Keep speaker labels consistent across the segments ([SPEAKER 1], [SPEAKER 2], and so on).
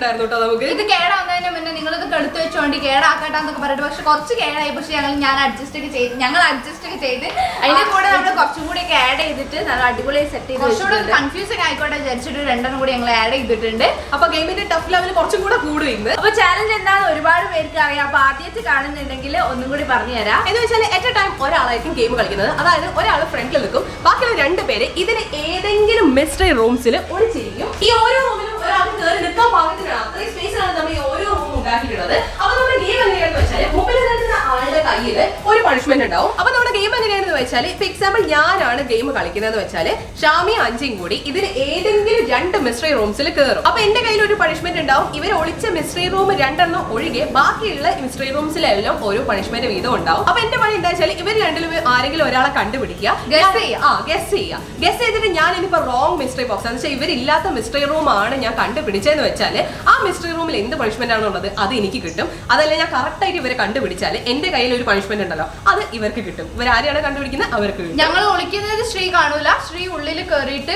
[SPEAKER 1] ഉണ്ടായിരുന്നു കേട്ടോ. നമുക്ക്
[SPEAKER 2] ഇത് കേടാവുന്നതിന് മുന്നേ നിങ്ങളിത് കെടുത്ത് വെച്ചോണ്ടി കേടാക്കട്ടാന്നൊക്കെ പറഞ്ഞിട്ട്, പക്ഷെ കുറച്ച് കേടായി. പക്ഷെ ഞങ്ങൾ അഡ്ജസ്റ്റ് ഒക്കെ ചെയ്ത് അതിന്റെ കൂടെ നമ്മൾ കുറച്ചും കൂടി ഒക്കെ ആഡ് ചെയ്തിട്ട് നല്ല അടിപൊളിയായി സെറ്റ് ചെയ്ത് കുറച്ചുകൂടെ കൺഫ്യൂസിങ് ആയിക്കോട്ടെ വിചാരിച്ചിട്ട് രണ്ടെണ്ണം കൂടി ഞങ്ങൾ ആഡ് ചെയ്തിട്ടുണ്ട്.
[SPEAKER 1] അപ്പൊ ഗെയിമിന്റെ ടഫ് ലെവൽ കുറച്ചും കൂടെ കൂടുന്നു.
[SPEAKER 2] അപ്പൊ ചാലഞ്ച് എന്താണെന്ന് ഒരുപാട് പേർക്ക് അറിയാം. അപ്പൊ ആദ്യമായിട്ട് കാണുന്നുണ്ടെങ്കിൽ ഒന്നും കൂടി പറഞ്ഞു തരാം.
[SPEAKER 1] എന്ന് വെച്ചാൽ അറ്റ് എ ടൈം ഒരാളായിരിക്കും ഗെയിം കളിക്കുന്നത്. അതായത് ഒരാൾ ഫ്രണ്ടിൽ നിൽക്കും, ബാക്കിയുള്ള 2 പേര് ഇതിന് ഏതെങ്കിലും മിസ്റ്ററി റൂംസിൽ ഒളിച്ചിരിക്കും. ഈ ഓരോ റൂമിലും ഒരാൾ കയറി നിൽക്കാൻ പാകത്തിനാണ്, അത്രയും സ്പേസിലാണ് നമ്മൾ ഈ ഓരോ റൂമും ഉണ്ടാക്കിയിട്ടുള്ളത്. അപ്പൊ നമ്മുടെ ഗെയിം എങ്ങനെയാണെന്ന് വെച്ചാൽ മുമ്പിൽ നിൽക്കുന്ന ആളുടെ കയ്യിൽ ഒരു പണിഷ്മെന്റ് ഉണ്ടാവും. അപ്പൊ നമ്മുടെ ഗെയിം എങ്ങനെയാണെന്ന് വെച്ചാൽ ഇപ്പൊ എക്സാമ്പിൾ ഞാനാണ് ഗെയിം കളിക്കുന്നതെന്ന് വെച്ചാൽ ഷാമിയും അഞ്ചും കൂടി ഇതിൽ ഏതെങ്കിലും 2 മിസ്റ്ററി റൂംസിൽ കയറും. അപ്പൊ എന്റെ കയ്യിൽ ഒരു പണിഷ്മെന്റ് ഉണ്ടാവും. ഇവർ ഒളിച്ച മിസ്റ്ററി റൂം 2 ഒഴികെ ബാക്കിയുള്ള മിസ്റ്ററി റൂംസിലെല്ലാം ഓരോ പണിഷ്മെന്റ് വീതം ഉണ്ടാവും. അപ്പൊ എന്റെ പണി എന്താ വെച്ചാൽ ഇവർ രണ്ടിലും ആരെങ്കിലും ഒരാളെ കണ്ടുപിടിക്കുക, ഗസ് ചെയ്തിട്ട് ഞാൻ ഇനിയിപ്പോ റോങ് മിസ്റ്ററി ബോക്സ് എന്ന് വെച്ചാൽ ഇവരില്ലാത്ത മിസ്റ്ററി റൂം ആണ് ഞാൻ കണ്ടുപിടിച്ചതെന്ന് വെച്ചാൽ ആ മിസ്റ്ററി റൂമിൽ എന്ത് പണിഷ്മെന്റ് ആണുള്ളത് അത് എനിക്ക് കിട്ടും. അതല്ല ഞാൻ കറക്റ്റ് ആയിട്ട് ഇവരെ കണ്ടുപിടിച്ചാൽ എന്റെ കയ്യിൽ ഒരു പണിഷ്മെന്റ് ഉണ്ടല്ലോ അത് ഇവർക്ക് കിട്ടും. ഇവരാരെയാണ് കണ്ടുപിടിക്കുന്നത് അവർക്ക് കിട്ടും.
[SPEAKER 2] ഞങ്ങൾ ഒളിക്കുന്നത് ശ്രീ കാണൂല, ശ്രീ ഉള്ളിൽ കയറിയിട്ട്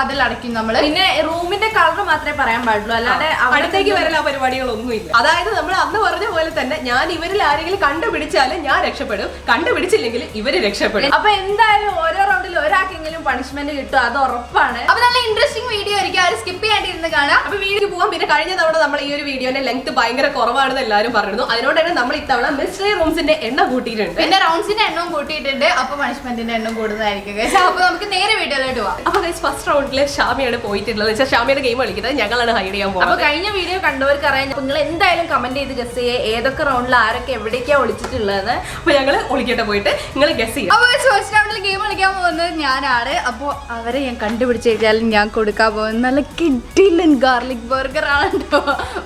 [SPEAKER 2] അതിൽ അടയ്ക്കും നമ്മള്. പിന്നെ റൂമിന്റെ കളർ മാത്രമേ പറയാൻ പാടുള്ളൂ, അല്ലാതെ
[SPEAKER 1] അടുത്തേക്ക് വരല പരിപാടികളൊന്നും ഇല്ല. അതായത് നമ്മൾ അന്ന് പറഞ്ഞ പോലെ തന്നെ ഞാൻ ഇവരിൽ ആരെങ്കിലും കണ്ടുപിടിച്ചാൽ ഞാൻ രക്ഷപ്പെടും, കണ്ടുപിടിച്ചില്ലെങ്കിൽ ഇവര് രക്ഷപ്പെടും.
[SPEAKER 2] അപ്പൊ എന്തായാലും ഓരോ റൗണ്ടിൽ ഒരാൾക്കെങ്കിലും പണിഷ്മെന്റ് കിട്ടും, അത് ഉറപ്പാണ്. അപ്പൊ നല്ല ഇൻട്രസ്റ്റിംഗ് വീഡിയോ ആയിരിക്കും, ആരും സ്കിപ്പ് ചെയ്യാണ്ടിരുന്ന് കാണാം.
[SPEAKER 1] അപ്പൊ വീഡിയോ പോവാം. പിന്നെ കഴിഞ്ഞ തവണ നമ്മൾ ഈ ഒരു വീഡിയോന്റെ ലെങ്ത് ഭയങ്കര കുറവാണെന്ന് എല്ലാവരും പറഞ്ഞു. അതുകൊണ്ടാണ് നമ്മൾ ഇത്തവണ മിസ്റ്ററി റൂംസിന്റെ എണ്ണം കൂട്ടിയിട്ടുണ്ട്,
[SPEAKER 2] പിന്നെ റൗണ്ട്സിന്റെ എണ്ണവും കൂട്ടിയിട്ടുണ്ട്. അപ്പൊ പണിഷ്മെന്റിന്റെ എണ്ണം കൂടുന്നതായിരിക്കും. അപ്പൊ നമുക്ക് നേരെ വീഡിയോയിലോട്ട് പോവാം.
[SPEAKER 1] അപ്പൊ ഫസ്റ്റ് റൗണ്ടില് ഷാമിയാണ് പോയിട്ടുള്ളത്. ഷാമിയുടെ ഗെയിം കളിക്കുന്നത്, ഞങ്ങളാണ് ഹൈഡ് ചെയ്യാൻ പോകുന്നത്.
[SPEAKER 2] അപ്പൊ കഴിഞ്ഞ വീഡിയോ കണ്ടവർക്ക് അറിയാം. നിങ്ങൾ എന്തായാലും കമന്റ് ചെയ്ത് ഗസ് ചെയ്യുക ഏതൊക്കെ റൗണ്ടിൽ ആരൊക്കെ എവിടേക്കാ ഒളിച്ചിട്ടുള്ളത്.
[SPEAKER 1] അപ്പൊ ഞങ്ങള് ഒളിക്കട്ടെ പോയിട്ട് നിങ്ങൾ ഗസ് ചെയ്യും.
[SPEAKER 2] അപ്പൊ ഫസ്റ്റ് റൗണ്ടിൽ ഗെയിം കളിക്കാൻ പോകുന്നത് ഞാനാണ്. അപ്പൊ അവരെ ഞാൻ കണ്ടുപിടിച്ച് കഴിഞ്ഞാൽ ഞാൻ കൊടുക്കാൻ പോകുന്നത് നല്ല കിഡിലൻ ഗാർലിക് ബർഗർ ആണ് കേട്ടോ.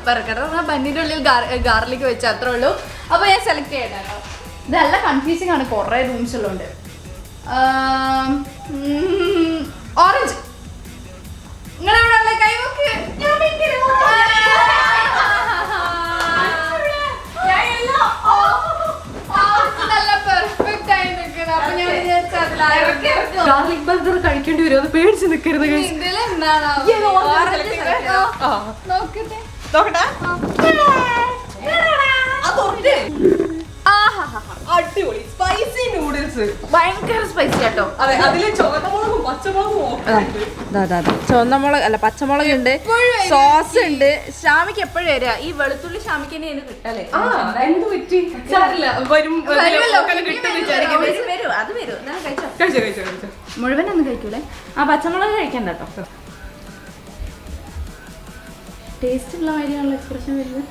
[SPEAKER 2] ബർഗർ പറഞ്ഞാൽ ബന്നിന്റെ ഉള്ളിൽ ഗാർലിക് വെച്ച അത്രേ ഉള്ളൂ. അപ്പൊ ഞാൻ സെലക്ട് ചെയ്യട്ടോ. ഇത് നല്ല കൺഫ്യൂസിംഗ് ആണ്, കുറെ റൂംസ് ഉള്ളതുകൊണ്ട്. ഓറഞ്ച് നിങ്ങളെവിടെ കൈവക്ക്
[SPEAKER 1] ഗാർലിക് ബർഗർ കഴിക്കേണ്ടി വരും, അത് പേടിച്ച് നിൽക്കരുത്. അടിപൊളി സ്പൈസി നൂഡിൽസ്,
[SPEAKER 2] ഭയങ്കര സ്പൈസി കേട്ടോ.
[SPEAKER 1] അതെ, അതില് ചുവന്നമുളകും പച്ചമുളകും
[SPEAKER 2] ചുവന്നമുളക് അല്ല പച്ചമുളക് ഉണ്ട്, സോസ് ഉണ്ട്. ഷാമിക്ക് എപ്പോഴും വരിക ഈ വെളുത്തുള്ളി ഷാമിക്ക് തന്നെ കിട്ടല്ലേ. മുഴുവനൊന്നും കഴിക്കൂലേ? ആ പച്ചമുളക് കഴിക്കണ്ട കേട്ടോ. ടേസ്റ്റ് ഉള്ള കാര്യമാണല്ലോ എക്സ്പ്രഷൻ വരുന്നത്.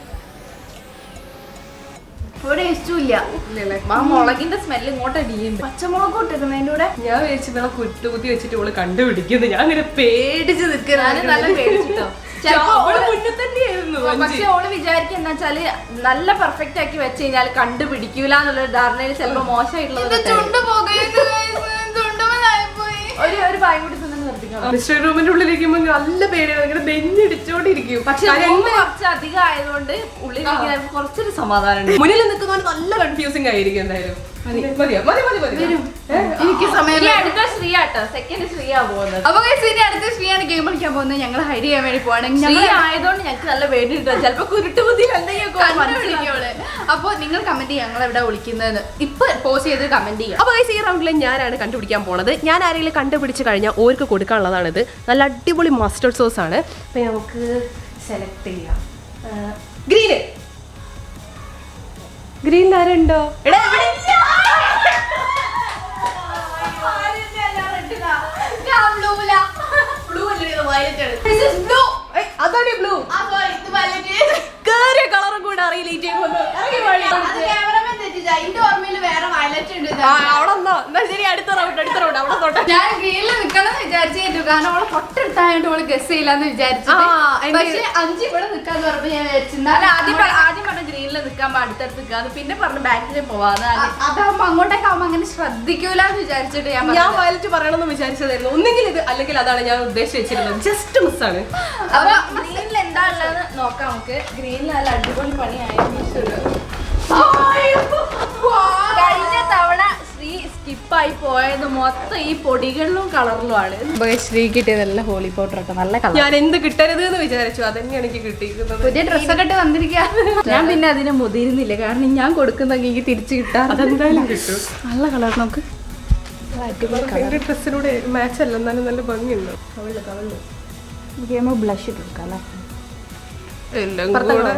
[SPEAKER 2] ഇവിടെ ഇഷ്ടമില്ല ആ മുളകിന്റെ സ്മെല്ല് ഇങ്ങോട്ട് അടിയുണ്ട്. പച്ചമുളക് ഇട്ടിരുന്നതിന്റെ കൂടെ
[SPEAKER 1] ഞാൻ വിചാരിച്ചു കുറ്റുകുത്തി വെച്ചിട്ട് ഇവള് കണ്ടുപിടിക്കുന്നു. ഞാൻ അങ്ങനെ പേടിച്ച്
[SPEAKER 2] നിൽക്കുന്നത് നല്ല പേടിച്ചിട്ടോ. പക്ഷെ ഓള് വിചാരിക്കുക എന്താ വെച്ചാല് നല്ല പെർഫെക്റ്റ് ആക്കി വെച്ച് കഴിഞ്ഞാൽ കണ്ടുപിടിക്കൂല എന്നുള്ള ധാരണയിൽ ചിലപ്പോ മോശമായിട്ടുള്ളത് ഒരു പായം കൂടി
[SPEAKER 1] മിസ്റ്റർ റൂമിന്റെ ഉള്ളിലിരിക്കുമ്പോ നല്ല പേടിയാണ്, ഇങ്ങനെ നെഞ്ഞിടിച്ചോണ്ടിരിക്കും.
[SPEAKER 2] പക്ഷെ കുറച്ച് അധികം ആയതുകൊണ്ട് ഉള്ളിലിരിക്കാൻ കുറച്ചൊരു സമാധാനം.
[SPEAKER 1] മുന്നിൽ നിൽക്കുന്നവന് നല്ല കൺഫ്യൂസിംഗ് ആയിരിക്കും. എന്തായാലും
[SPEAKER 2] എനിക്ക് സമയം അടുത്ത ശ്രീയാട്ടോ, സെക്കൻഡ് ശ്രീയാ പോകുന്നത്. അപ്പൊ അടുത്ത ശ്രീയാണ് ഗെയിം കളിക്കാൻ പോകുന്നത്. ഞങ്ങൾ ഹൈഡ് ചെയ്യാൻ വേണ്ടി പോവാണെങ്കിൽ ശ്രീ ആയതുകൊണ്ട് ഞങ്ങൾക്ക് നല്ല പേടി കിട്ടും. ചിലപ്പോ കുരുട്ടുബുദ്ധി എന്തെങ്കിലും. അപ്പൊ നിങ്ങൾ കമന്റ് ചെയ്യാം ഞങ്ങൾ എവിടെ വിളിക്കുന്നതെന്ന് ഇപ്പൊ പോസ്റ്റ് ചെയ്ത് കമന്റ് ചെയ്യാം.
[SPEAKER 1] അപ്പൊ ഈ റൗണ്ടിൽ ഞാനാണ് കണ്ടുപിടിക്കാൻ പോണത്. ഞാൻ ആരെങ്കിലും കണ്ടുപിടിച്ച് കഴിഞ്ഞാൽ ഓർക്ക് കൊടുക്കാനുള്ളതാണിത്. നല്ല അടിപൊളി മസ്റ്റർഡ് സോസ് ആണ്. അപ്പൊ നമുക്ക് സെലക്ട് ചെയ്യാം. ഗ്രീൻ ആരുണ്ടോ? അതാണ് ബ്ലൂ. കേറിയ കളറും കൂടെ അറിയില്ല.
[SPEAKER 2] ഞാൻ ഗ്രീനിൽ നിക്കണം വിചാരിച്ചു, കാരണം അവളെ തൊട്ടടുത്തായോണ്ട് അവള് ഗസ് ചെയ്യില്ലെന്ന് വിചാരിച്ചു. പക്ഷെ 5 ഇവിടെ നിക്കാന്ന് പറഞ്ഞപ്പോ ഞാൻ വിചാരിച്ചു ആദ്യം പറഞ്ഞ ഗ്രീനിൽ നിൽക്കാൻ അടുത്തടുത്ത് നിൽക്കാന്ന്, പിന്നെ പറഞ്ഞു ബാക്കിൽ പോവാന്ന്. അതാവുമ്പോ അങ്ങോട്ടേക്ക് ആവുമ്പോ അങ്ങനെ ശ്രദ്ധിക്കൂലെന്ന് വിചാരിച്ചിട്ട്
[SPEAKER 1] ഞാൻ വയലറ്റ് പറയണമെന്ന് വിചാരിച്ചതായിരുന്നു. ഒന്നെങ്കിൽ ഇത് അല്ലെങ്കിൽ അതാണ് ഞാൻ ഉദ്ദേശിച്ച് വെച്ചിരുന്നത്. ജസ്റ്റ് മിസ്സാണ്.
[SPEAKER 2] അപ്പൊ ഗ്രീനിൽ എന്താ ഉള്ളത് നോക്കാം നമുക്ക്. ഗ്രീനിൽ നല്ല അടിപൊളി പണിയായിരുന്നു. കഴിഞ്ഞ തവണ ശ്രീ സ്കിപ്പായി പോയത് മൊത്തം ഈ പൊടികളിലും കളറിലുമാണ്. ശ്രീ കിട്ടിയതല്ല ഹോളി പൗഡർ ഒക്കെ നല്ല കളർ.
[SPEAKER 1] ഞാൻ എന്ത് കിട്ടരുത് എന്ന് വിചാരിച്ചു, അതന്നെയാണ് എനിക്ക് കിട്ടിയിരിക്കുന്നത്.
[SPEAKER 2] പുതിയ ഡ്രസ്സൊക്കെ ഇട്ട് വന്നിരിക്കുക. ഞാൻ പിന്നെ അതിനെ മുതിരുന്നില്ല, കാരണം ഞാൻ കൊടുക്കുന്നെങ്കിൽ എനിക്ക് തിരിച്ചു കിട്ടാറ്.
[SPEAKER 1] അതെന്തായാലും കിട്ടും.
[SPEAKER 2] നല്ല കളർ നോക്ക്.
[SPEAKER 1] ഡ്രസ്സിനോട് മാച്ച് അല്ല, എന്നാലും നല്ല ഭംഗിയുണ്ട്.
[SPEAKER 2] ബ്ലഷ് ഇട്ട് കൊടുക്കാം അല്ലേ?
[SPEAKER 1] എല്ലാം കൂടെ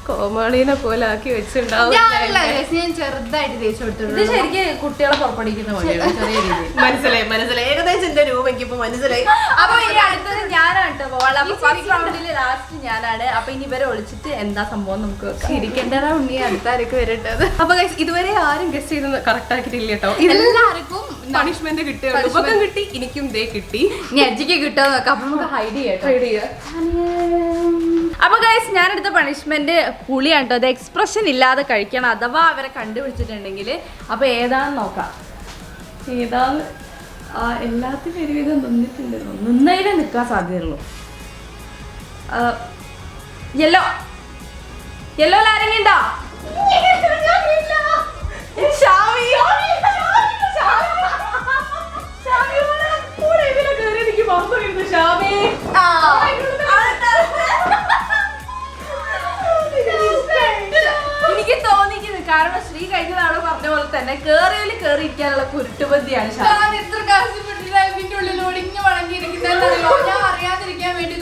[SPEAKER 1] കോമാളിനെ പോലെ ആക്കി വെച്ചിട്ടുണ്ടാവും.
[SPEAKER 2] ഞാൻ ചെറുതായിട്ട് തേച്ച് കൊടുത്തിട്ടുണ്ട്. ശരിക്കും കുട്ടികളെ പുറപ്പെടുവിക്കുന്ന പോലെയാണ്, ചെറിയ രീതിയിൽ.
[SPEAKER 1] മനസ്സിലായി ഏകദേശം എന്റെ രൂപ എനിക്കിപ്പോ മനസ്സിലായി.
[SPEAKER 2] അപ്പൊ ഇനി അടുത്തത് ഞാനാണ് കേട്ടോ. ഫസ്റ്റ് റൗണ്ടില് ലാസ്റ്റ് ഞാനാണ്. അപ്പൊ ഇനി ഇവരെ ഒളിച്ചിട്ട് എന്താ സംഭവം നമുക്ക് ചിരിക്കേണ്ടതാ ഉണ്ണി അടുത്താരൊക്കെ വരേണ്ടത്.
[SPEAKER 1] അപ്പൊ ഇതുവരെ ആരും ഗസ് ചെയ്ത് കറക്റ്റ് ആക്കിയിട്ടില്ല കേട്ടോ.
[SPEAKER 2] എല്ലാവർക്കും
[SPEAKER 1] പണിഷ്മെന്റ് കിട്ടിയ ഉപകം കിട്ടി, എനിക്കും ദേ കിട്ടി.
[SPEAKER 2] ഇനി അജിക്ക് കിട്ടുമോ നോക്കാം. അപ്പൊ നമുക്ക് ഹൈഡ് ചെയ്യാം. അപ്പൊ ഗൈസ് ഞാനെടുത്ത പണിഷ്മെന്റ് പുളിയാണ് കേട്ടോ. അത് എക്സ്പ്രഷൻ ഇല്ലാതെ കഴിക്കണം, അഥവാ അവരെ കണ്ടുപിടിച്ചിട്ടുണ്ടെങ്കിൽ. അപ്പൊ ഏതാണെന്ന് നോക്കാം. ഏതാന്ന് എല്ലാത്തിനും ഒരുവിധം നിന്നിട്ടുണ്ട്. നിന്നതിലേ നിൽക്കാൻ സാധ്യതയുള്ളൂ. യെല്ലോ യെല്ലോ ആരെങ്കിണ്ടോ? എനിക്ക് തോന്നിക്കുന്നു, കാരണം ശ്രീ കഴിഞ്ഞ തവണ പറഞ്ഞ പോലെ തന്നെ കേറിയോല് കേറി ഇരിക്കാനുള്ള കുരുട്ടുബന്ധിയാണ്. എത്ര കാശിന്റെ ഉള്ളിൽ ഒടിഞ്ഞു അറിയാതിരിക്കാൻ വേണ്ടി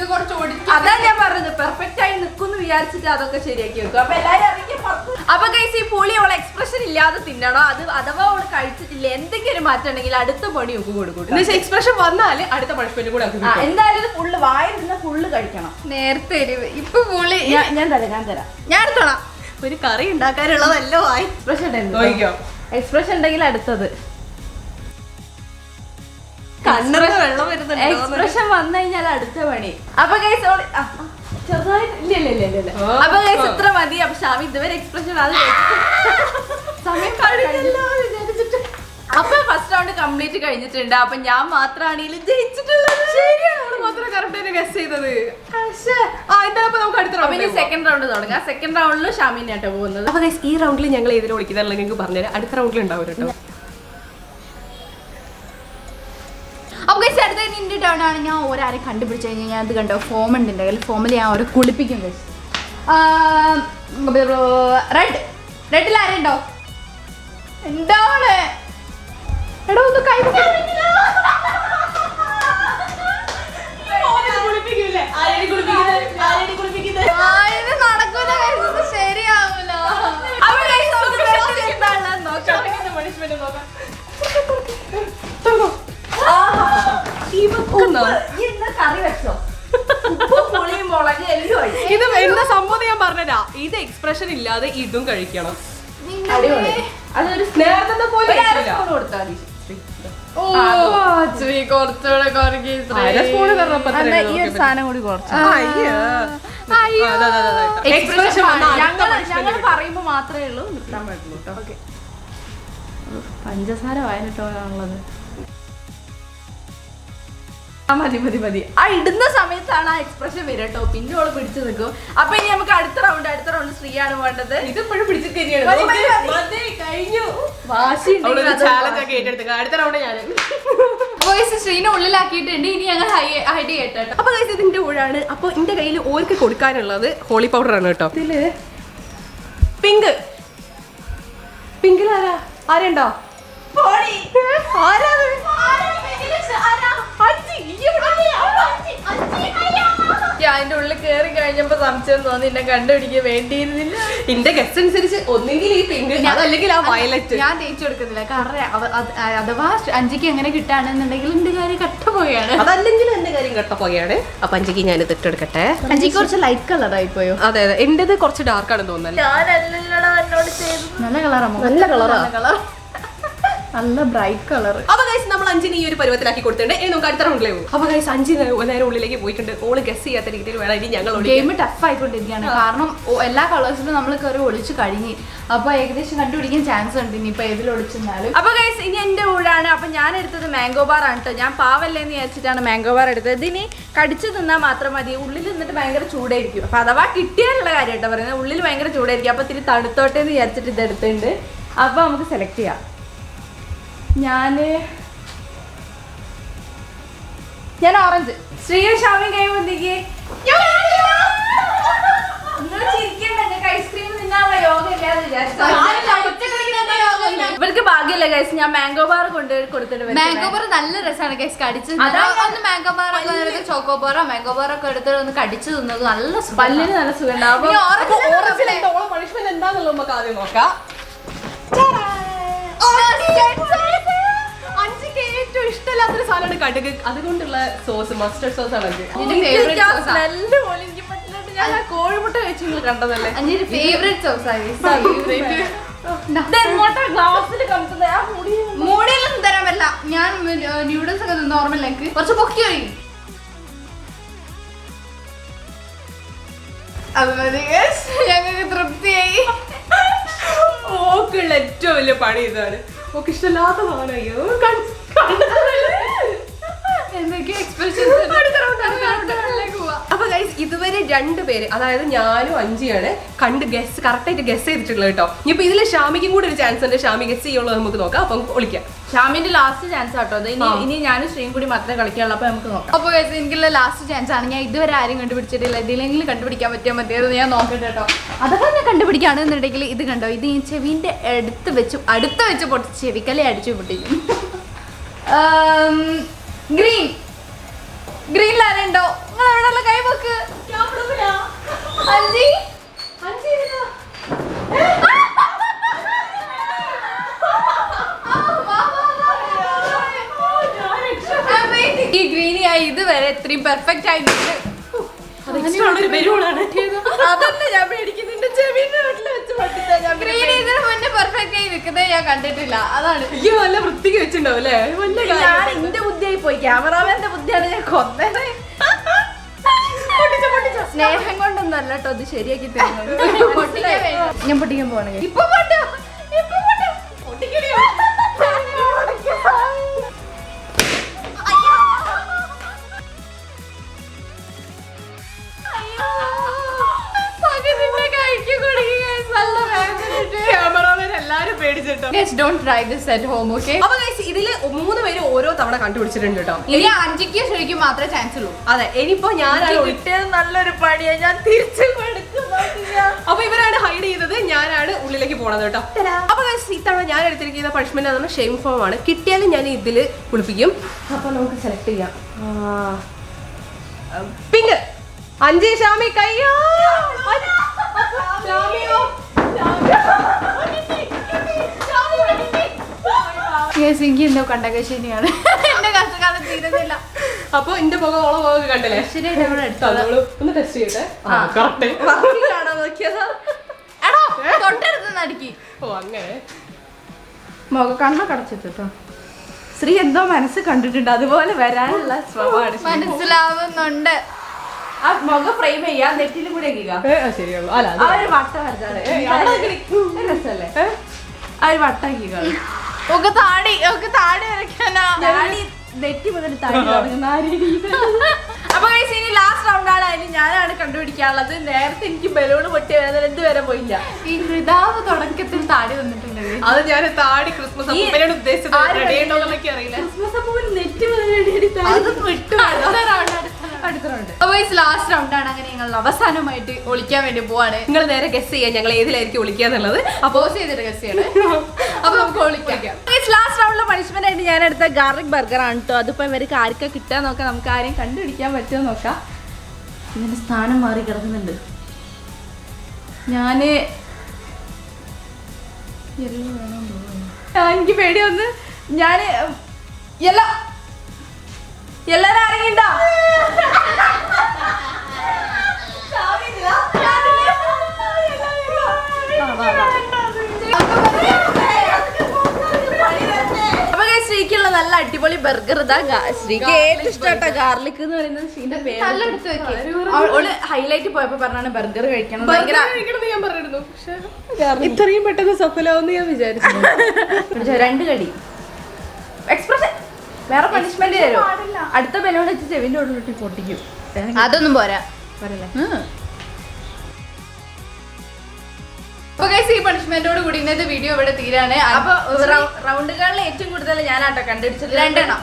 [SPEAKER 2] അതാ ഞാൻ പറഞ്ഞത്. പെർഫെക്റ്റ് ആയി നിൽക്കുന്നു വിചാരിച്ചിട്ട് അതൊക്കെ ശരിയാക്കി വെക്കും. അപ്പൊ എല്ലാരും അപ്പൊ ഗൈസ് ഈ പുളി അവളെ എക്സ്പ്രഷൻ ഇല്ലാതെ തിന്നണോ? അത് അഥവാ അവൾ കഴിച്ചിട്ടില്ല എന്തെങ്കിലും മാറ്റം ഉണ്ടെങ്കിൽ അടുത്ത പണി ഒക്കെ കൊടുക്കും.
[SPEAKER 1] എക്സ്പ്രഷൻ വന്നാല് അടുത്ത പണിഷ്മെന്റ് കൂടെ
[SPEAKER 2] എന്തായാലും ഇത് ഫുള്ള് വായിരുന്ന ഫുള്ള് കഴിക്കണം. നേരത്തെ ഇപ്പൊ പുളി ഞാൻ തരാം ഞാൻ എടുത്തോളാം.
[SPEAKER 1] ഒരു കറി ഉണ്ടാക്കാനുള്ളതല്ലോ ആയി.
[SPEAKER 2] എക്സ്പ്രഷൻ ഉണ്ടെങ്കിൽ അടുത്തത്
[SPEAKER 1] കണ്ണറ വെള്ളം വരുന്നുണ്ട്.
[SPEAKER 2] എക്സ്പ്രഷൻ വന്നു കഴിഞ്ഞാൽ അടുത്ത പണി. അപ്പൊ ഗൈസ് ചെറുതായിട്ട് അപ്പൊ ഗൈസ് ഇത്ര മതി. അപ്പൊ ഷാമി ഇതുവരെ എക്സ്പ്രഷൻ അത് സമയം അപ്പൊ ഫസ്റ്റ് റൗണ്ട് കംപ്ലീറ്റ് കഴിഞ്ഞിട്ടുണ്ട്. അപ്പൊ ഞാൻ മാത്രമാണെങ്കിലും ജയിച്ചിട്ടുള്ളത്. സെക്കൻഡ് റൗണ്ട് തുടങ്ങാം. സെക്കൻഡ് റൗണ്ടിൽ ഷാമിനാട്ടോ പോകുന്നത്.
[SPEAKER 1] അപ്പൊ ഈ റൗണ്ടിൽ ഞങ്ങൾ ഏതിലും വിളിക്കുന്നുള്ള നിങ്ങൾക്ക് പറഞ്ഞുതരാം. അടുത്ത റൗണ്ടിൽ ഉണ്ടാവും കേട്ടോ.
[SPEAKER 2] അപ്പൊ ഗൈസ് അടുത്ത നിന്റെ ടേൺ ആണ്. ഞാൻ ഒരാരെ കണ്ടുപിടിച്ച് കഴിഞ്ഞാൽ ഞാൻ അത് കണ്ടോ ഫോം ഉണ്ട് എൻ്റെ കയ്യിൽ. ഫോമിൽ ഞാൻ അവരെ കുളിപ്പിക്കും. റെഡിൽ ആരുണ്ടോ? എന്താണ് എടോ ഒന്ന് കൈ നടക്കൂല, ശരിയാവൂല. കറി വെച്ചോ?
[SPEAKER 1] ഇത് എന്താ സംഭവം ഞാൻ പറഞ്ഞതാ. ഇത് എക്സ്പ്രഷൻ ഇല്ലാതെ ഇതും കഴിക്കണം.
[SPEAKER 2] അതൊരു
[SPEAKER 1] നേരത്തെ പോലെ
[SPEAKER 2] കൊടുത്താൽ മതി. സാധനം കൂടി കുറച്ച് ഞങ്ങൾ പറയുമ്പോ മാത്രമേ ഉള്ളൂ നിർത്താൻ പറ്റുള്ളൂ കേട്ടോ. പഞ്ചസാര വായനട്ടോണുള്ളത്. മതി. ആ ഇടുന്ന സമയത്താണ് ആ എക്സ്പ്രഷൻ വരിക കേട്ടോ. പിന്നെ ഓള് പിടിച്ചു നിൽക്കും. അപ്പൊ ഇനി നമുക്ക് അടുത്ത റൗണ്ട് ശ്രീയാണ് വേണ്ടത്.
[SPEAKER 1] ഇതിപ്പോഴും പിടിച്ചു കഴിഞ്ഞു. അടുത്ത റൗണ്ട് ഞാൻ
[SPEAKER 2] ശ്രീനെ ഉള്ളിലാക്കിയിട്ടുണ്ട്. ഇനി ഞങ്ങൾ ഹൈഡ് ചെയ്യട്ടെ.
[SPEAKER 1] അപ്പൊ ഇതിന്റെ ഊഴാണ്. അപ്പൊ എന്റെ കയ്യിൽ ഓർക്ക് കൊടുക്കാനുള്ളത് ഹോളി പൗഡർ ആണ് കേട്ടോ. ഇതില് പിങ്കിലാരാ ആരുണ്ടോ?
[SPEAKER 2] അതിന്റെ ഉള്ളിൽ കേറി കഴിഞ്ഞപ്പോ സംശയം തോന്നി. എന്നെ കണ്ടുപിടിക്കാൻ വേണ്ടിയിരുന്നില്ല.
[SPEAKER 1] എന്റെ ഗസ്റ്റ് അനുസരിച്ച് ഒന്നെങ്കിൽ ഈ പിങ്ക് അല്ലെങ്കിൽ ആ വയലറ്റ്.
[SPEAKER 2] ഞാൻ തേച്ചു കൊടുക്കുന്നില്ല, കാരണം അഥവാ അഞ്ചിക്ക് എങ്ങനെ കിട്ടാണെന്നുണ്ടെങ്കിൽ എന്റെ കാര്യം കട്ടപ്പോയാണ്.
[SPEAKER 1] അതല്ലെങ്കിൽ എന്റെ കാര്യം കട്ടപ്പോയാണ്. അപ്പൊ അഞ്ചിക്ക് ഞാൻ തെറ്റെടുക്കട്ടെ.
[SPEAKER 2] അഞ്ചിക്ക് കുറച്ച് ലൈറ്റ് കളറായി പോയോ?
[SPEAKER 1] അതെ എന്റേത് കുറച്ച് ഡാർക്ക് ആണെന്ന് തോന്നുന്നത്.
[SPEAKER 2] നല്ല കളറാണോ?
[SPEAKER 1] നല്ല കളറാ.
[SPEAKER 2] നല്ല ബ്രൈറ്റ് കളർ.
[SPEAKER 1] അപ്പൊ ഗൈസ് നമ്മൾ അഞ്ചിന് ഈ ഒരു പരുവത്തിലാക്കി കൊടുത്തിട്ടുണ്ട്. ഇനി നമുക്ക് അടുത്ത റൗണ്ടിലേ പോകും. അപ്പൊ ഗൈസ് അഞ്ചിന് നേരെ ഉള്ളിലേക്ക് പോയിട്ടുണ്ട്. ഓള് ഗസ് ചെയ്യാത്ത രീതിയിൽ വേണം ഇനി ഞങ്ങൾ
[SPEAKER 2] ഗെയിം ടഫ് ആയിക്കൊണ്ടിരിക്കുകയാണ്. കാരണം എല്ലാ കളേഴ്സിലും നമ്മൾ കയറി ഒളിച്ച് കഴിഞ്ഞ്. അപ്പൊ ഏകദേശം കണ്ടുപിടിക്കാൻ ചാൻസ് ഉണ്ട് ഇനിയിപ്പൊ ഏതിൽ ഒളിച്ചെന്നാലും. അപ്പൊ ഗൈസ് ഇനി എന്റെ ഊഴാണ്. അപ്പൊ ഞാൻ എടുത്തത് മാംഗോ ബാർ ആണ് കേട്ടോ. ഞാൻ പാവല്ലേന്ന് വിചാരിച്ചിട്ടാണ് മാംഗോ ബാർ എടുത്തത്. ഇതിന് കടിച്ചു തിന്നാൽ മാത്രം മതി. ഉള്ളിൽ നിന്നിട്ട് ഭയങ്കര ചൂടായിരിക്കും. അപ്പൊ അഥവാ കിട്ടിയാലുള്ള കാര്യം കേട്ടോ പറയുന്നത്. ഉള്ളിൽ ഭയങ്കര ചൂടായിരിക്കും. അപ്പൊ ഇത്തിരി തണുത്തോട്ടെ എന്ന് വിചാരിച്ചിട്ട് ഇത് എടുത്തിട്ടുണ്ട്. അപ്പൊ നമുക്ക് സെലക്ട് ചെയ്യാം. ഞാൻ ഓറഞ്ച്. ശ്രീയും ഷാമിയും കൈ വന്നിക്ക്. ഐസ്ക്രീം തിന്നാനുള്ള യോഗ ഇവർക്ക് ഭാഗ്യല്ല ഗൈസ്. ഞാൻ മാംഗോ ബാർ കൊടുത്തിട്ട് മാംഗോ ബാർ നല്ല രസമാണ് ഗൈസ്. കടിച്ച് ഒന്ന് മാംഗോ ബാർ ഒക്കെ ചോക്കോ ബാറോ മാംഗോ ബാർ ഒക്കെ എടുത്തിട്ട് ഒന്ന് കടിച്ചു തിന്നത് നല്ല പല്ലിന് നല്ല സുഖം ഉണ്ടാവും.
[SPEAKER 1] എന്താന്നുള്ളത് നമുക്ക് ആദ്യം നോക്കാം. അഞ്ചിക്ക് ഏറ്റവും ഇഷ്ടമില്ലാത്തൊരു സാധനമാണ് കടുക്. അതുകൊണ്ടുള്ള സോസ് മസ്റ്റർഡ് സോസ് ആണ്.
[SPEAKER 2] ഞാൻ കോഴിമുട്ട വെച്ച് നിങ്ങൾ കണ്ടതല്ലേ? എന്റെ ഫേവറേറ്റ് സോസായി. മൂടിയിലൊന്നും തരാൻ പറ്റില്ല. ഞാൻ ന്യൂഡിൽസ് ഒക്കെ നോർമൽ ലെക്ക് കുറച്ച് പൊക്കി പോയി. അത് മതി ഞങ്ങൾക്ക് തൃപ്തിയായി.
[SPEAKER 1] ഓക്കുള്ള ഏറ്റവും വലിയ പണി ഇതാണ്. ഓക്ക് ഇഷ്ടമില്ലാത്ത സാധനയോ അപ്പൊ ഗൈസ് ഇതുവരെ 2 പേര്, അതായത് ഞാനും അഞ്ചിയാണ് കറക്റ്റായിട്ട് ഗസ് ചെയ്തിട്ടുള്ളത് കേട്ടോ. ഇനിയിപ്പോ ഇതില് ഷാമിക്കും കൂടെ ഒരു ചാൻസ് ഉണ്ട്. ഷാമി ഗസ് ചെയ്യുള്ളത് നമുക്ക് നോക്കാം. അപ്പൊ ഒളിക്കാം.
[SPEAKER 2] ഷാമിന്റെ ലാസ്റ്റ് ചാൻസ് ആട്ടോ. ഇനി ഞാനും ശ്രീയും കൂടി മാത്രമേ കളിക്കാനുള്ളൂ. അപ്പൊ നമുക്ക് നോക്കാം. അപ്പൊ ഗൈസ് എനിക്കുള്ള ലാസ്റ്റ് ചാൻസ് ആണ്. ഞാൻ ഇതുവരെ ആരും കണ്ടുപിടിച്ചിട്ടില്ല. ഇതിലെങ്കിലും കണ്ടുപിടിക്കാൻ പറ്റിയാൽ മതിയായിരുന്നു. ഞാൻ നോക്കട്ടെ കേട്ടോ. അതൊക്കെ ഞാൻ കണ്ടുപിടിക്കുകയാണെന്നുണ്ടെങ്കിൽ ഇത് കണ്ടോ, ഇത് ഈ ചെവിന്റെ അടുത്ത് വെച്ച് പൊട്ടി ചെവിക്കല്ലേ അടിച്ചു പൊട്ടിക്കും. ഗ്രീനിൽ ആരുണ്ടോ? നിങ്ങൾ എവിടെയുള്ള കൈ പോക്ക്? അഞ്ചി ഈ ഗ്രീനിയായി ഇതുവരെ ഇത്രയും പെർഫെക്റ്റ് ആയി അതല്ല ഞാൻ പേടിക്കുന്നുണ്ട്. ചെവിന്റെ വീട്ടിൽ വെച്ച് ഗ്രീൻ ഇതിന് മുന്നേ പെർഫെക്റ്റ് ആയി നിൽക്കുന്നത് ഞാൻ കണ്ടിട്ടില്ല. അതാണ്
[SPEAKER 1] നല്ല വൃത്തിക്ക് വെച്ചിട്ടുണ്ടാവും അല്ലേ?
[SPEAKER 2] എന്റെ ബുദ്ധിയായി പോയി. ക്യാമറാമാന്റെ ബുദ്ധിയാണ് ഞാൻ കൊന്നത്. സ്നേഹം കൊണ്ടൊന്നല്ല കേട്ടോ ഇത് ശരിയാക്കി തരുന്നത്. ഞാൻ പൊട്ടിക്കാൻ പോവാണ്. ഇപ്പൊ
[SPEAKER 1] ഇതില് 3 പേര് ഓരോ തവണ കണ്ടുപിടിച്ചിട്ടുണ്ട് കേട്ടോ.
[SPEAKER 2] ഇനി അഞ്ചിക്ക് ശരിക്കും മാത്രമേ ചാൻസ് ഉള്ളൂ.
[SPEAKER 1] അതെ, ഇനിയിപ്പോ ഞാനാണ്
[SPEAKER 2] നല്ലൊരു പണിയാ. ഞാൻ തിരിച്ചു
[SPEAKER 1] അപ്പൊ ഇവരാണ് ഹൈഡ് ചെയ്തത്, ഞാനാണ് ഉള്ളിലേക്ക് പോണത് കേട്ടോ. അപ്പൊ ഇത്തവണ ഞാൻ എടുത്തിരിക്കുന്ന പണിഷ്മെന്റ് അതാണ് ഷെയിം ഫോം ആണ്. കിട്ടിയാലും ഞാൻ ഇതില് കുളിപ്പിക്കും. അപ്പൊ നമുക്ക് സെലക്ട് ചെയ്യാം. പിങ്ക്. അഞ്ച് ഷാമി കയ്യോ.
[SPEAKER 2] എനിക്ക് എന്തോ കണ്ടൊക്കെ ശരിയാണ്. എന്റെ കഷ്ടകാലം തീരുന്നില്ല.
[SPEAKER 1] അപ്പൊ എന്റെ മുഖം ഓളെ മുഖം കണ്ടല്ലേ? ഒന്ന് ടെസ്റ്റ് ചെയ്യട്ടെ.
[SPEAKER 2] തൊട്ടടുത്ത് നടുക്കി.
[SPEAKER 1] ഓ അങ്ങനെ
[SPEAKER 2] മുഖ കണ്ണൊക്കെ അടച്ചിട്ടോ. ശ്രീ എന്തോ മനസ്സ് കണ്ടിട്ടുണ്ട്. അതുപോലെ വരാനുള്ള ശ്രമമാണ്. മനസ്സിലാവുന്നുണ്ട്. ആ മുഖം ഫ്രെയിം ചെയ്യാ, നെറ്റിലും കൂടെ
[SPEAKER 1] ശരിയുള്ളൂ.
[SPEAKER 2] ആ ഒരു വട്ടം വരച്ചാലേ രസല്ലേ? ആ ഒരു വട്ടാക്കി കാണും. ഒക്കെ താടി വരയ്ക്കാനാ. നെറ്റി മുതൽ താടി തുടങ്ങുന്ന ആ രീതി. അപ്പൊ ഇനി ലാസ്റ്റ് റൗണ്ടാണ്. അതിന് ഞാനാണ് കണ്ടുപിടിക്കാനുള്ളത്. നേരത്തെ എനിക്ക് ബലൂണ് പൊട്ടി വേദന ഇതുവരെ പോയില്ല. ഈ ഹൃദാവ് തുടക്കത്തിൽ താടി വന്നിട്ടുണ്ട്.
[SPEAKER 1] അത് ഞാൻ താടി ക്രിസ്മസ് ഉദ്ദേശിച്ചത് അറിയില്ല.
[SPEAKER 2] ക്രിസ്മസ് അപ്പൂവിന് നെറ്റി മുതൽ അത് വിട്ടു. അടുത്ത റൗണ്ട്. അപ്പൊ ലാസ്റ്റ് റൗണ്ടാണ്. അങ്ങനെ ഞങ്ങൾ അവസാനമായിട്ട് ഒളിക്കാൻ വേണ്ടി പോവാണ്.
[SPEAKER 1] നിങ്ങൾ നേരെ ഗസ് ചെയ്യാൻ ഞങ്ങൾ ഏതിലായിരിക്കും ഒളിക്കാന്നുള്ളത്.
[SPEAKER 2] അപ്പോ ചെയ്തിട്ട് ഗസ് ചെയ്യണം. അപ്പൊ നമുക്ക് ഒളിക്കാം. ലാസ്റ്റ് റൗണ്ടിലെ പണിഷ്മെന്റ് ആയിട്ട് ഞാൻ എടുത്ത ഗാർലിക് ബർഗർ ആണ് കേട്ടോ. അതിപ്പോ ഇവർക്ക് ആർക്കാ കിട്ടാൻ നോക്കാം. നമുക്ക് ആരെയും കണ്ടുപിടിക്കാൻ പറ്റുമോ നോക്കാം. ഇതിന്റെ സ്ഥാനം മാറി കിടക്കുന്നുണ്ട്. എനിക്ക് പേടിയൊന്ന്. ഞാന് എല്ലാരും അറിയണ്ട. ശ്രീക്കുള്ള നല്ല അടിപൊളി ബർഗർ ഇതാ. ശ്രീക്ക് ഏറ്റവും ഇഷ്ടപ്പെട്ട ഗാർലിക് എന്ന് പറയുന്നത് ശ്രീന്റെ പേര്. അവള് ഹൈലൈറ്റ് പോയപ്പോ പറഞ്ഞാണ് ബർഗർ കഴിക്കണം.
[SPEAKER 1] ഞാൻ പറഞ്ഞിരുന്നു. ഇത്രയും പെട്ടെന്ന് സഫലാവെന്ന് ഞാൻ വിചാരിച്ചു.
[SPEAKER 2] 2 കടി എക്സ്പ്രസ്. വേറെ പണിഷ്മെന്റ് തരും. അടുത്ത ബലൂൺ വെച്ച് ചെവിന്റെ ഉള്ളിലോട്ട് പൊട്ടിക്കും. അതൊന്നും പോരാ. ഈ പണിഷ്മെന്റ് പണിഷ്മെന്റോട് കൂടി ഇന്നത്തെ വീഡിയോ ഇവിടെ തീരാണ്.
[SPEAKER 1] അപ്പൊ റൗണ്ടുകളിൽ ഏറ്റവും കൂടുതൽ ഞാനാട്ടോ കണ്ടുപിടിച്ചത്
[SPEAKER 2] 2 എണ്ണം.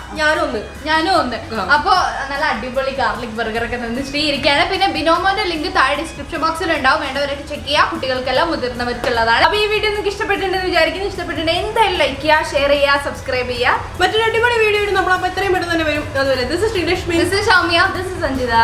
[SPEAKER 1] ഞാനും ഒന്ന്.
[SPEAKER 2] അപ്പൊ നല്ല അടിപൊളി ഗാർലിക് ബർഗർ ഒക്കെ നിന്ന് ഇരിക്കുകയാണ്. പിന്നെ ബിനോമോന്റെ ലിങ്ക് താഴെ ഡിസ്ക്രിപ്ഷൻ ബോക്സിൽ ഉണ്ടാവും, വേണ്ടവരൊക്കെ ചെക്ക് ചെയ്യാം. കുട്ടികൾക്കെല്ലാം മുതിർന്നവർക്കുള്ളതാണ്.
[SPEAKER 1] അപ്പൊ ഈ വീഡിയോ നിങ്ങൾക്ക് ഇഷ്ടപ്പെട്ടിട്ടുണ്ടെന്ന് വിചാരിക്കുന്നു. ഇഷ്ടപ്പെട്ടിട്ടുണ്ടെങ്കിൽ എന്തായാലും ലൈക്ക് ചെയ്യുക, ഷെയർ ചെയ്യുക, സബ്സ്ക്രൈബ് ചെയ്യുക. മറ്റൊരു അടിപൊളി വീഡിയോ നമ്മൾ അപ്പൊ എത്രയും പെട്ടെന്ന് തന്നെ വരും. അതുപോലെ this is Sreelakshmi,
[SPEAKER 2] this is Soumya,
[SPEAKER 1] this is Sanjitha.